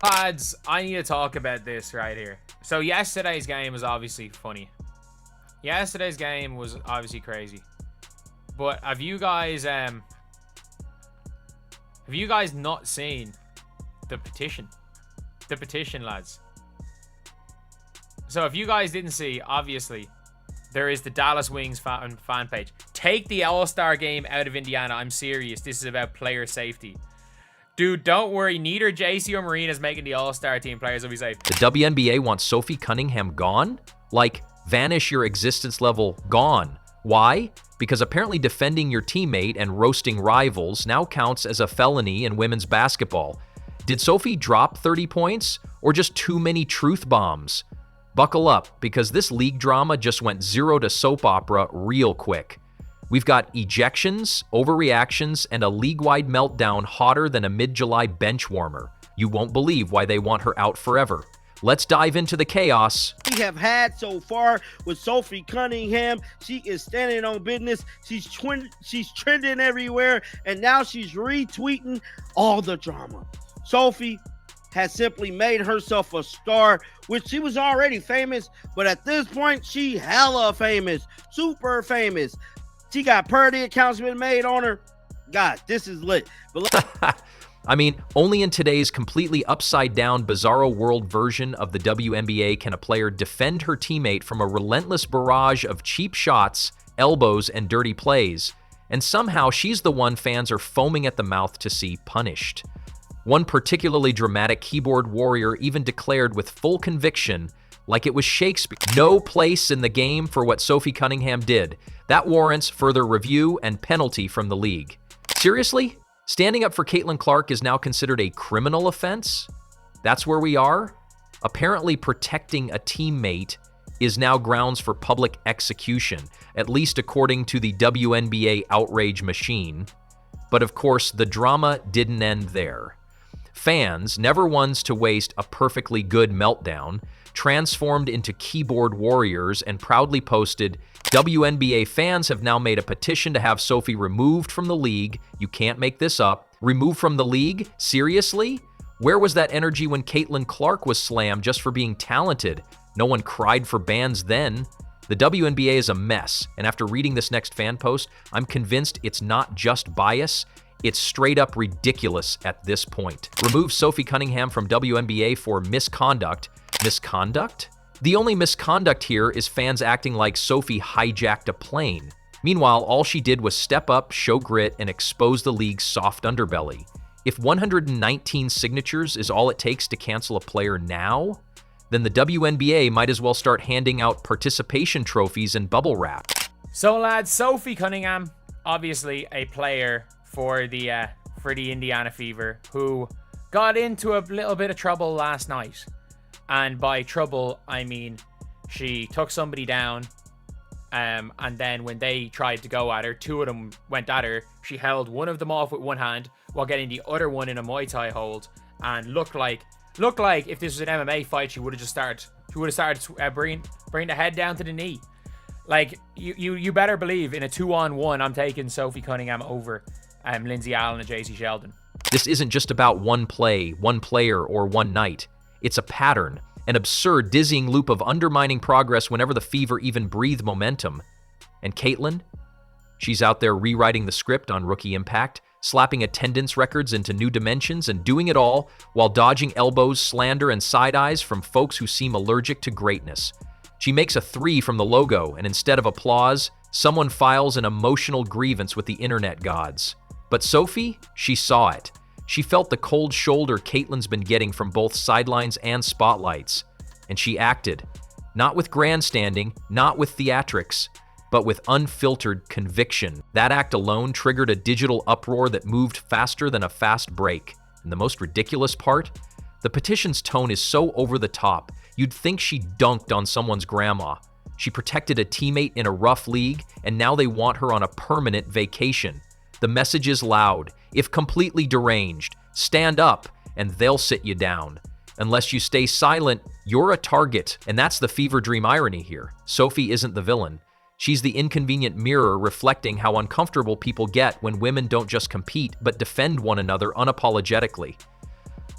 Lads, I need to talk about this right here. So yesterday's game was obviously funny. Yesterday's game was obviously crazy. But have you guys not seen the petition? The petition, lads. So if you guys didn't see, obviously, there is the Dallas Wings fan page. Take the All-Star game out of Indiana. I'm serious. This is about player safety. Dude, don't worry. Neither JC or Marina is making the All-Star team. Players will be safe. The WNBA wants Sophie Cunningham gone? Like, vanish your existence level gone. Why? Because apparently defending your teammate and roasting rivals now counts as a felony in women's basketball. Did Sophie drop 30 points? Or just too many truth bombs? Buckle up, because this league drama just went 0 to soap opera real quick. We've got ejections, overreactions, and a league-wide meltdown hotter than a mid-July bench warmer. You won't believe why they want her out forever. Let's dive into the chaos. We have had so far with Sophie Cunningham. She is standing on business. She's trending everywhere, and now she's retweeting all the drama. Sophie has simply made herself a star, which she was already famous, but at this point, she hella famous, super famous. She got parody accounts been made on her. God, this is lit. I mean, only in today's completely upside-down, bizarro world version of the WNBA can a player defend her teammate from a relentless barrage of cheap shots, elbows, and dirty plays, and somehow she's the one fans are foaming at the mouth to see punished. One particularly dramatic keyboard warrior even declared with full conviction, like it was Shakespeare, no place in the game for what Sophie Cunningham did. That warrants further review and penalty from the league. Seriously? Standing up for Caitlin Clark is now considered a criminal offense? That's where we are? Apparently protecting a teammate is now grounds for public execution, at least according to the WNBA outrage machine. But of course, the drama didn't end there. Fans, never ones to waste a perfectly good meltdown, transformed into keyboard warriors and proudly posted, WNBA fans have now made a petition to have Sophie removed from the league. You can't make this up. Removed from the league? Seriously? Where was that energy when Caitlin Clark was slammed just for being talented? No one cried for bans then. The WNBA is a mess, and after reading this next fan post, I'm convinced it's not just bias, it's straight up ridiculous at this point. Remove Sophie Cunningham from WNBA for misconduct. Misconduct? The only misconduct here is fans acting like Sophie hijacked a plane. Meanwhile, all she did was step up, show grit, and expose the league's soft underbelly. If 119 signatures is all it takes to cancel a player now, then the WNBA might as well start handing out participation trophies and bubble wrap. So lads, Sophie Cunningham, obviously a player for the Indiana Fever, who got into a little bit of trouble last night. And by trouble, I mean she took somebody down, and then when they tried to go at her, two of them went at her. She held one of them off with one hand while getting the other one in a Muay Thai hold, and looked like if this was an MMA fight, she would have started bringing the head down to the knee. Like you better believe in a 2-on-1, I'm taking Sophie Cunningham over Lindsay Allen and JC Sheldon. This isn't just about one play, one player, or one night. It's a pattern, an absurd, dizzying loop of undermining progress whenever the Fever even breathe momentum. And Caitlin? She's out there rewriting the script on Rookie Impact, slapping attendance records into new dimensions, and doing it all while dodging elbows, slander, and side eyes from folks who seem allergic to greatness. She makes a 3 from the logo, and instead of applause, someone files an emotional grievance with the internet gods. But Sophie, she saw it. She felt the cold shoulder Caitlin's been getting from both sidelines and spotlights, and she acted. Not with grandstanding, not with theatrics, but with unfiltered conviction. That act alone triggered a digital uproar that moved faster than a fast break. And the most ridiculous part? The petition's tone is so over the top, you'd think she dunked on someone's grandma. She protected a teammate in a rough league, and now they want her on a permanent vacation. The message is loud. If completely deranged, stand up, and they'll sit you down. Unless you stay silent, you're a target, and that's the fever dream irony here. Sophie isn't the villain. She's the inconvenient mirror reflecting how uncomfortable people get when women don't just compete, but defend one another unapologetically.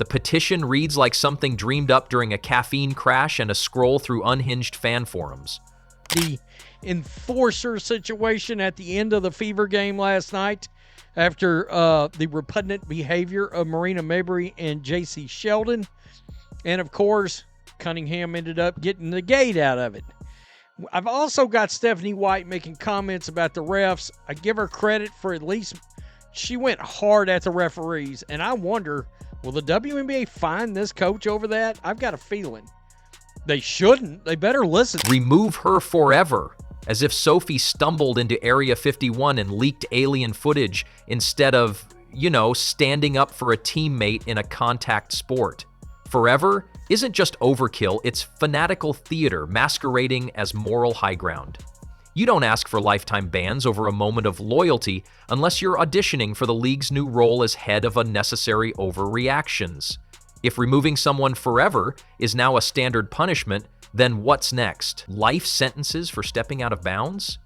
The petition reads like something dreamed up during a caffeine crash and a scroll through unhinged fan forums. The enforcer situation at the end of the Fever game last night after the repugnant behavior of Marina Mabrey and J.C. Sheldon. And, of course, Cunningham ended up getting the gate out of it. I've also got Stephanie White making comments about the refs. I give her credit for at least she went hard at the referees. And I wonder, will the WNBA fine this coach over that? I've got a feeling. They shouldn't. They better listen. Remove her forever. As if Sophie stumbled into Area 51 and leaked alien footage instead of, standing up for a teammate in a contact sport. Forever isn't just overkill, it's fanatical theater masquerading as moral high ground. You don't ask for lifetime bans over a moment of loyalty unless you're auditioning for the league's new role as head of unnecessary overreactions. If removing someone forever is now a standard punishment, then what's next? Life sentences for stepping out of bounds?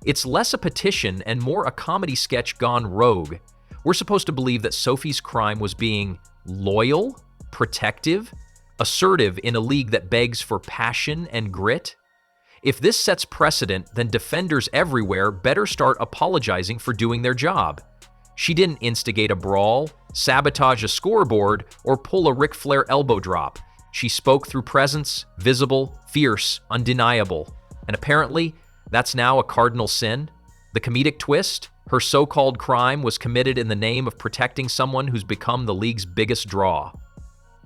It's less a petition and more a comedy sketch gone rogue. We're supposed to believe that Sophie's crime was being loyal, protective, assertive in a league that begs for passion and grit? If this sets precedent, then defenders everywhere better start apologizing for doing their job. She didn't instigate a brawl, sabotage a scoreboard, or pull a Ric Flair elbow drop. She spoke through presence, visible, fierce, undeniable. And apparently, that's now a cardinal sin. The comedic twist? Her so-called crime was committed in the name of protecting someone who's become the league's biggest draw.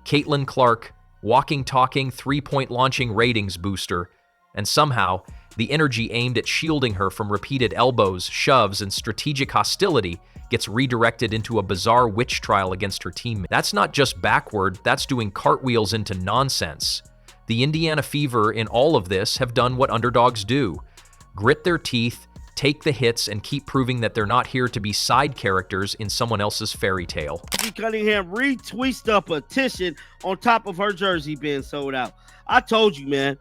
Caitlin Clark, walking, talking, three-point launching ratings booster, and somehow, the energy aimed at shielding her from repeated elbows, shoves, and strategic hostility gets redirected into a bizarre witch trial against her teammate. That's not just backward, that's doing cartwheels into nonsense. The Indiana Fever in all of this have done what underdogs do. Grit their teeth, take the hits, and keep proving that they're not here to be side characters in someone else's fairy tale. Sophie Cunningham retweets the petition on top of her jersey being sold out. I told you, man.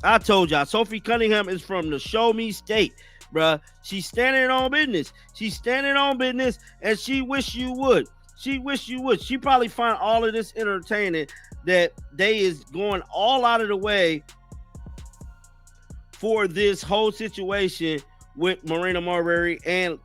I told y'all. Sophie Cunningham is from the Show Me State, bruh. She's standing on business. She's standing on business, and she wish you would. She wish you would. She probably find all of this entertaining that they is going all out of the way for this whole situation with Marina Marbury and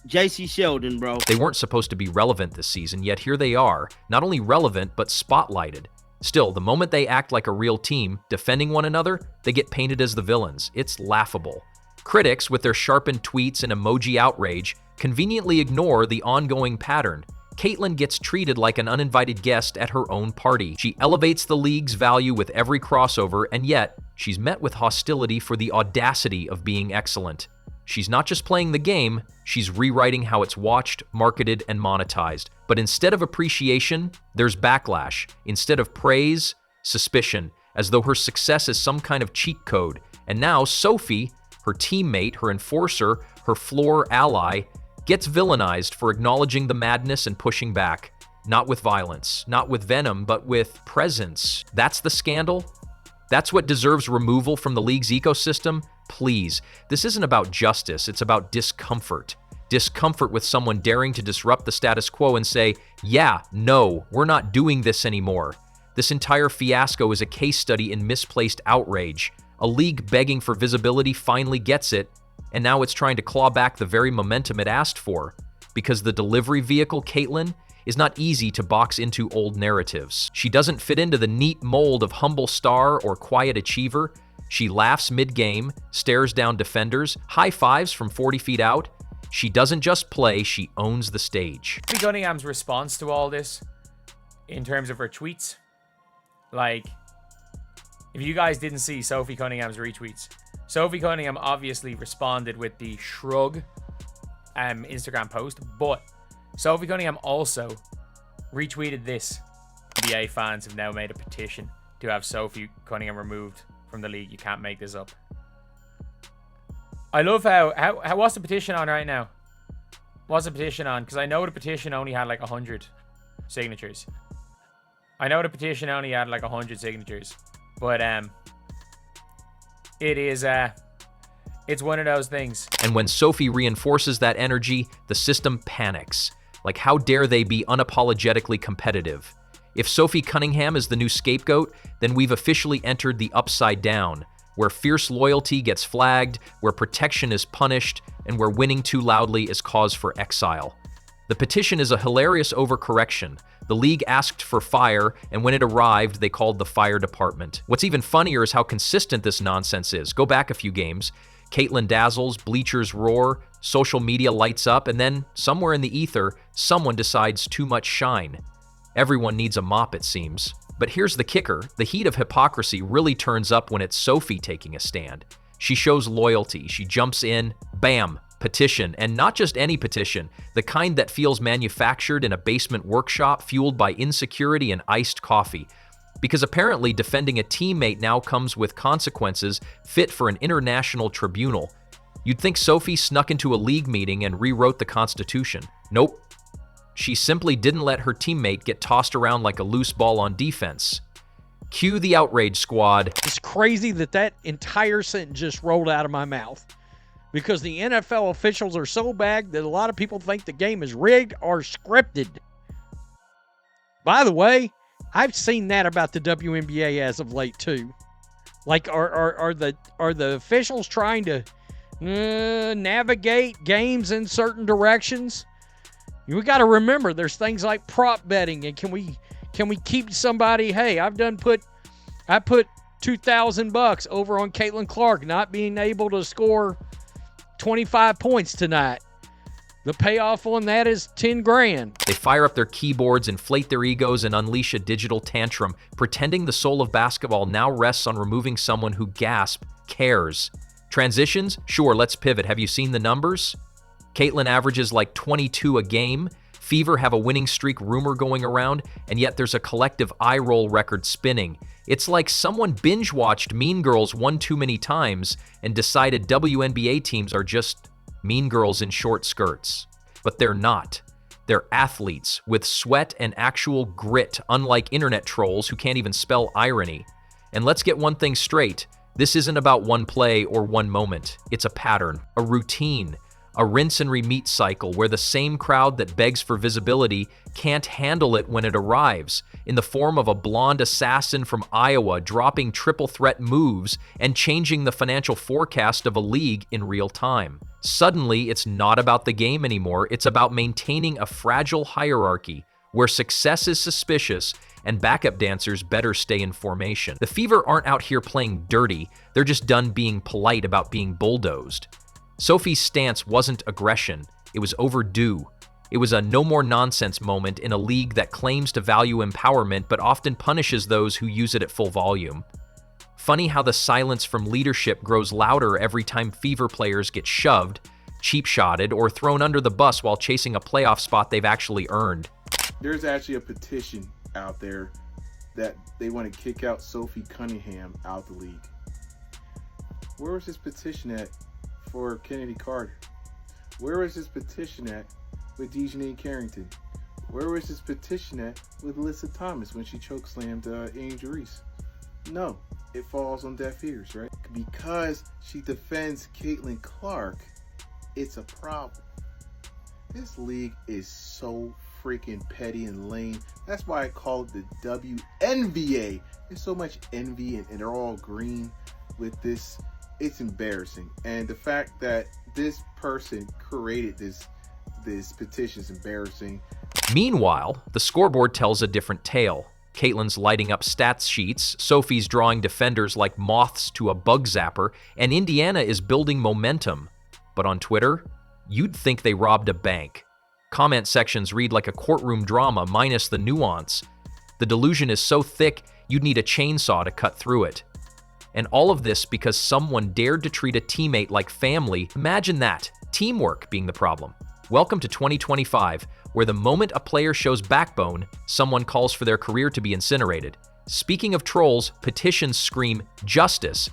J.C. Sheldon, bro. They weren't supposed to be relevant this season, yet here they are, not only relevant, but spotlighted. Still, the moment they act like a real team, defending one another, they get painted as the villains. It's laughable. Critics, with their sharpened tweets and emoji outrage, conveniently ignore the ongoing pattern. Caitlin gets treated like an uninvited guest at her own party. She elevates the league's value with every crossover, and yet, she's met with hostility for the audacity of being excellent. She's not just playing the game, she's rewriting how it's watched, marketed, and monetized. But instead of appreciation, there's backlash. Instead of praise, suspicion, as though her success is some kind of cheat code. And now Sophie, her teammate, her enforcer, her floor ally, gets villainized for acknowledging the madness and pushing back. Not with violence, not with venom, but with presence. That's the scandal? That's what deserves removal from the league's ecosystem? Please, this isn't about justice, it's about discomfort. Discomfort with someone daring to disrupt the status quo and say, yeah, no, we're not doing this anymore. This entire fiasco is a case study in misplaced outrage. A league begging for visibility finally gets it, and now it's trying to claw back the very momentum it asked for. Because the delivery vehicle, Caitlin, is not easy to box into old narratives. She doesn't fit into the neat mold of humble star or quiet achiever. She laughs mid-game, stares down defenders, high fives from 40 feet out. She doesn't just play, she owns the stage. Sophie Cunningham's response to all this, in terms of her tweets, like, if you guys didn't see Sophie Cunningham's retweets, Sophie Cunningham obviously responded with the shrug Instagram post, but Sophie Cunningham also retweeted this. NBA fans have now made a petition to have Sophie Cunningham removed from the league. You can't make this up. I love how what's the petition on right now? What's the petition on? Because I know the petition only had like 100 signatures. I know the petition only had like 100 signatures, but it is it's one of those things. And when Sophie reinforces that energy, the system panics. Like, how dare they be unapologetically competitive? If Sophie Cunningham is the new scapegoat, then we've officially entered the upside down, where fierce loyalty gets flagged, where protection is punished, and where winning too loudly is cause for exile. The petition is a hilarious overcorrection. The league asked for fire, and when it arrived, they called the fire department. What's even funnier is how consistent this nonsense is. Go back a few games. Caitlyn dazzles, bleachers roar, social media lights up, and then, somewhere in the ether, someone decides too much shine. Everyone needs a mop, it seems. But here's the kicker. The heat of hypocrisy really turns up when it's Sophie taking a stand. She shows loyalty. She jumps in, bam, petition, and not just any petition, the kind that feels manufactured in a basement workshop fueled by insecurity and iced coffee. Because apparently defending a teammate now comes with consequences fit for an international tribunal. You'd think Sophie snuck into a league meeting and rewrote the Constitution. Nope. She simply didn't let her teammate get tossed around like a loose ball on defense. Cue the outrage squad. It's crazy that entire sentence just rolled out of my mouth, because the NFL officials are so bad that a lot of people think the game is rigged or scripted. By the way, I've seen that about the WNBA as of late too. Like, are the officials trying to navigate games in certain directions? We got to remember there's things like prop betting, and can we keep somebody? Hey, I put $2,000 over on Caitlin Clark not being able to score 25 points tonight. The payoff on that is 10 grand. They fire up their keyboards, inflate their egos, and unleash a digital tantrum, pretending the soul of basketball now rests on removing someone who, gasp, cares. Transitions? Sure, let's pivot. Have you seen the numbers? Caitlyn averages like 22 a game. Fever have a winning streak rumor going around, and yet there's a collective eye roll record spinning. It's like someone binge-watched Mean Girls one too many times and decided WNBA teams are just mean girls in short skirts. But they're not. They're athletes with sweat and actual grit, unlike internet trolls who can't even spell irony. And let's get one thing straight. This isn't about one play or one moment. It's a pattern, a routine, a rinse and repeat cycle where the same crowd that begs for visibility can't handle it when it arrives, in the form of a blonde assassin from Iowa dropping triple threat moves and changing the financial forecast of a league in real time. Suddenly, it's not about the game anymore, it's about maintaining a fragile hierarchy where success is suspicious and backup dancers better stay in formation. The Fever aren't out here playing dirty, they're just done being polite about being bulldozed. Sophie's stance wasn't aggression, it was overdue. It was a no more nonsense moment in a league that claims to value empowerment but often punishes those who use it at full volume. Funny how the silence from leadership grows louder every time Fever players get shoved, cheap-shotted, or thrown under the bus while chasing a playoff spot they've actually earned. There's actually a petition out there that they want to kick out Sophie Cunningham out of the league. Where was this petition at for Kennedy Carter? Where was this petition at with Dejanay Carrington? Where was this petition at with Alyssa Thomas when she chokeslammed Angel Reese? No, it falls on deaf ears, right? Because she defends Caitlin Clark, it's a problem. This league is so freaking petty and lame. That's why I call it the WNBA. There's so much envy and they're all green with this. It's embarrassing. And the fact that this person created this petition is embarrassing. Meanwhile, the scoreboard tells a different tale. Caitlyn's lighting up stats sheets, Sophie's drawing defenders like moths to a bug zapper, and Indiana is building momentum. But on Twitter, you'd think they robbed a bank. Comment sections read like a courtroom drama minus the nuance. The delusion is so thick, you'd need a chainsaw to cut through it. And all of this because someone dared to treat a teammate like family. Imagine that, teamwork being the problem. Welcome to 2025, where the moment a player shows backbone, someone calls for their career to be incinerated. Speaking of trolls, petitions scream justice,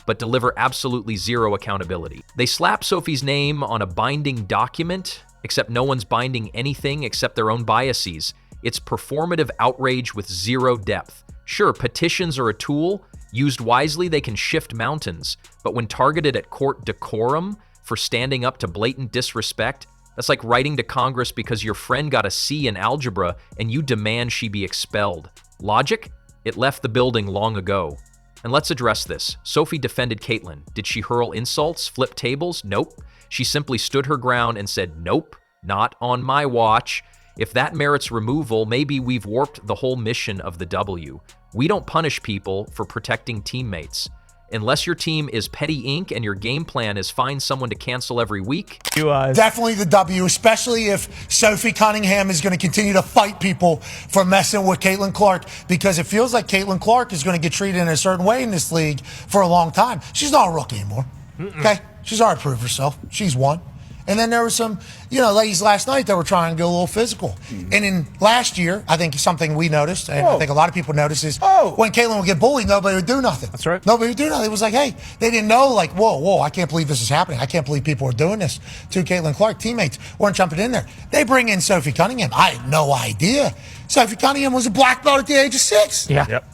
but deliver absolutely zero accountability. They slap Sophie's name on a binding document, except no one's binding anything except their own biases. It's performative outrage with zero depth. Sure, petitions are a tool. Used wisely, they can shift mountains. But when targeted at court decorum for standing up to blatant disrespect, That's like writing to Congress because your friend got a C in algebra and you demand she be expelled. Logic? It left the building long ago. And let's address this. Sophie defended Caitlyn. Did she hurl insults, flip tables? Nope. She simply stood her ground and said, nope, not on my watch. If that merits removal, maybe we've warped the whole mission of the W. We don't punish people for protecting teammates. Unless your team is Petty Inc. and your game plan is find someone to cancel every week. Definitely the W, especially if Sophie Cunningham is going to continue to fight people for messing with Caitlin Clark, because it feels like Caitlin Clark is going to get treated in a certain way in this league for a long time. She's not a rookie anymore. Okay? She's already proved herself. She's won. And then there were some, ladies last night that were trying to go a little physical. And in last year, I think something we noticed, and I think a lot of people noticed, is when Caitlin would get bullied, nobody would do nothing. That's right. Nobody would do nothing. It was like, hey, they didn't know, like, whoa, I can't believe this is happening. I can't believe people are doing this to Caitlin Clark. Teammates weren't jumping in there. They bring in Sophie Cunningham. I had no idea. Sophie Cunningham was a black belt at the age of 6. Yeah. Yep.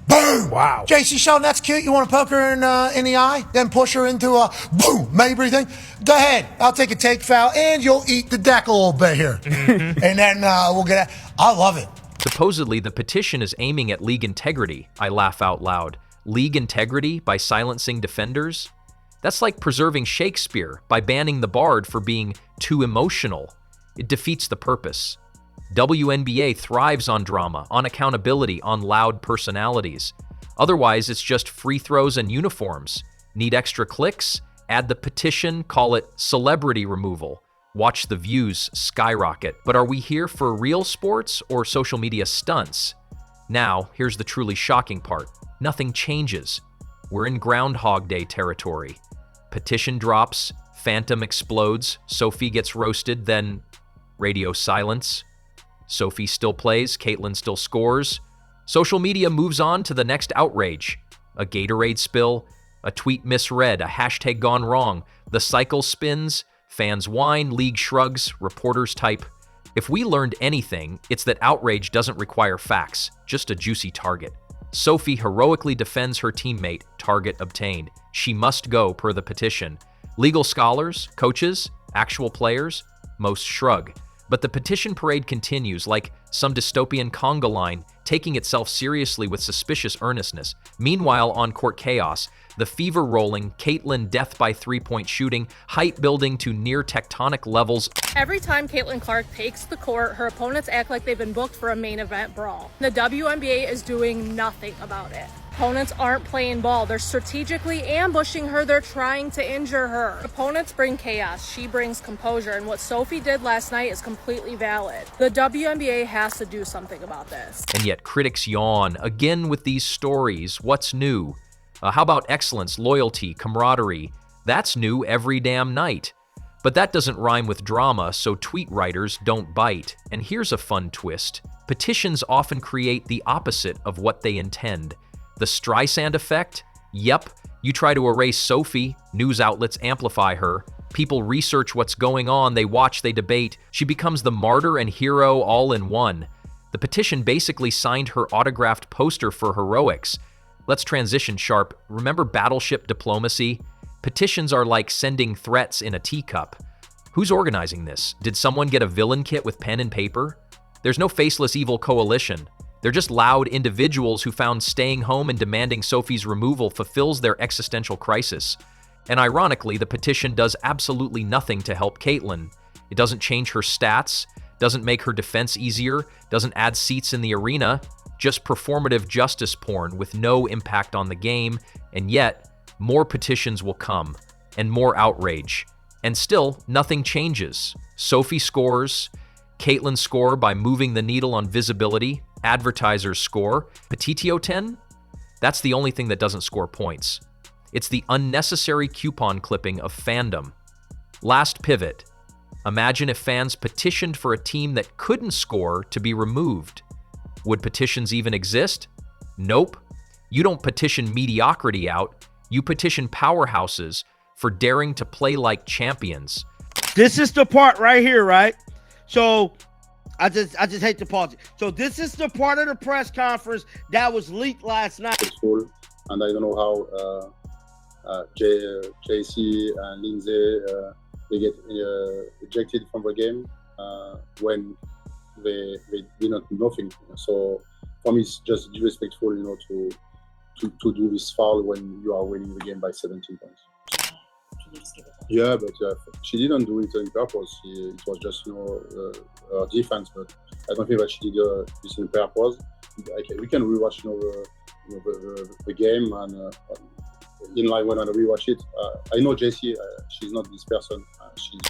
Boom! Wow. JC Sheldon, that's cute. You want to poke her in the eye, then push her into a boom Mabry thing? Go ahead. I'll take a take foul, and you'll eat the deck a little bit here. And then we'll get it. I love it. Supposedly, the petition is aiming at league integrity. I laugh out loud. League integrity by silencing defenders? That's like preserving Shakespeare by banning the bard for being too emotional. It defeats the purpose. WNBA thrives on drama, on accountability, on loud personalities. Otherwise, it's just free throws and uniforms. Need extra clicks? Add the petition, call it celebrity removal. Watch the views skyrocket. But are we here for real sports or social media stunts? Now, here's the truly shocking part. Nothing changes. We're in Groundhog Day territory. Petition drops, Phantom explodes, Sophie gets roasted, then radio silence. Sophie still plays, Caitlyn still scores. Social media moves on to the next outrage. A Gatorade spill, a tweet misread, a hashtag gone wrong. The cycle spins, fans whine, league shrugs, reporters type. If we learned anything, it's that outrage doesn't require facts, just a juicy target. Sophie heroically defends her teammate, target obtained. She must go per the petition. Legal scholars, coaches, actual players, most shrug. But the petition parade continues like some dystopian conga line, taking itself seriously with suspicious earnestness. Meanwhile, on-court chaos, the fever rolling, Caitlyn death by three-point shooting, hype building to near tectonic levels. Every time Caitlin Clark takes the court, her opponents act like they've been booked for a main event brawl. The WNBA is doing nothing about it. Opponents aren't playing ball. They're strategically ambushing her. They're trying to injure her. Opponents bring chaos. She brings composure. And what Sophie did last night is completely valid. The WNBA has to do something about this. And yet critics yawn again with these stories. What's new? How about excellence, loyalty, camaraderie? That's new every damn night. But that doesn't rhyme with drama, so tweet writers don't bite. And here's a fun twist. Petitions often create the opposite of what they intend. The Streisand effect? Yep. You try to erase Sophie, news outlets amplify her. People research what's going on, they watch, they debate. She becomes the martyr and hero all in one. The petition basically signed her autographed poster for heroics. Let's transition sharp. Remember battleship diplomacy? Petitions are like sending threats in a teacup. Who's organizing this? Did someone get a villain kit with pen and paper? There's no faceless evil coalition. They're just loud individuals who found staying home and demanding Sophie's removal fulfills their existential crisis. And ironically, the petition does absolutely nothing to help Caitlyn. It doesn't change her stats, doesn't make her defense easier, doesn't add seats in the arena, just performative justice porn with no impact on the game. And yet, more petitions will come, and more outrage. And still, nothing changes. Sophie scores, Caitlyn score by moving the needle on visibility, advertisers score. Petitio 10? That's the only thing that doesn't score points. It's the unnecessary coupon clipping of fandom. Last pivot. Imagine if fans petitioned for a team that couldn't score to be removed. Would petitions even exist? Nope. You don't petition mediocrity out. You petition powerhouses for daring to play like champions. This is the part right here, right? So I just hate to pause it. So this is the part of the press conference that was leaked last night. And I don't know how JC and Lindsay they get ejected from the game when they did not do nothing. So for me, it's just disrespectful, to do this foul when you are winning the game by 17 points. Yeah, but she didn't do it on purpose. It was just, her defense. But I don't think that she did this on purpose. We can rewatch, the game, and in line when I rewatch it, I know Jessie. She's not this person.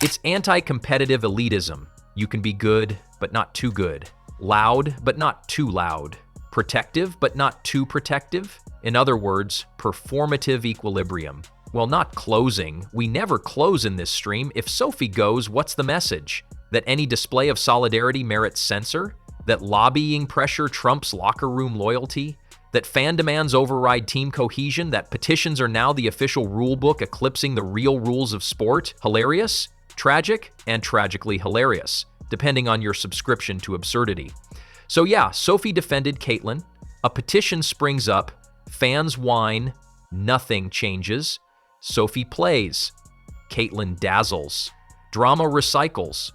It's anti-competitive elitism. You can be good, but not too good. Loud, but not too loud. Protective, but not too protective. In other words, performative equilibrium. Well, not closing. We never close in this stream. If Sophie goes, what's the message? That any display of solidarity merits censor? That lobbying pressure trumps locker room loyalty? That fan demands override team cohesion? That petitions are now the official rule book eclipsing the real rules of sport? Hilarious? Tragic? And tragically hilarious, depending on your subscription to absurdity. So yeah, Sophie defended Caitlyn. A petition springs up. Fans whine. Nothing changes. Sophie plays. Caitlyn dazzles. Drama recycles.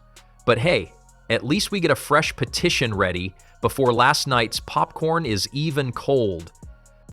But hey, at least we get a fresh petition ready before last night's popcorn is even cold.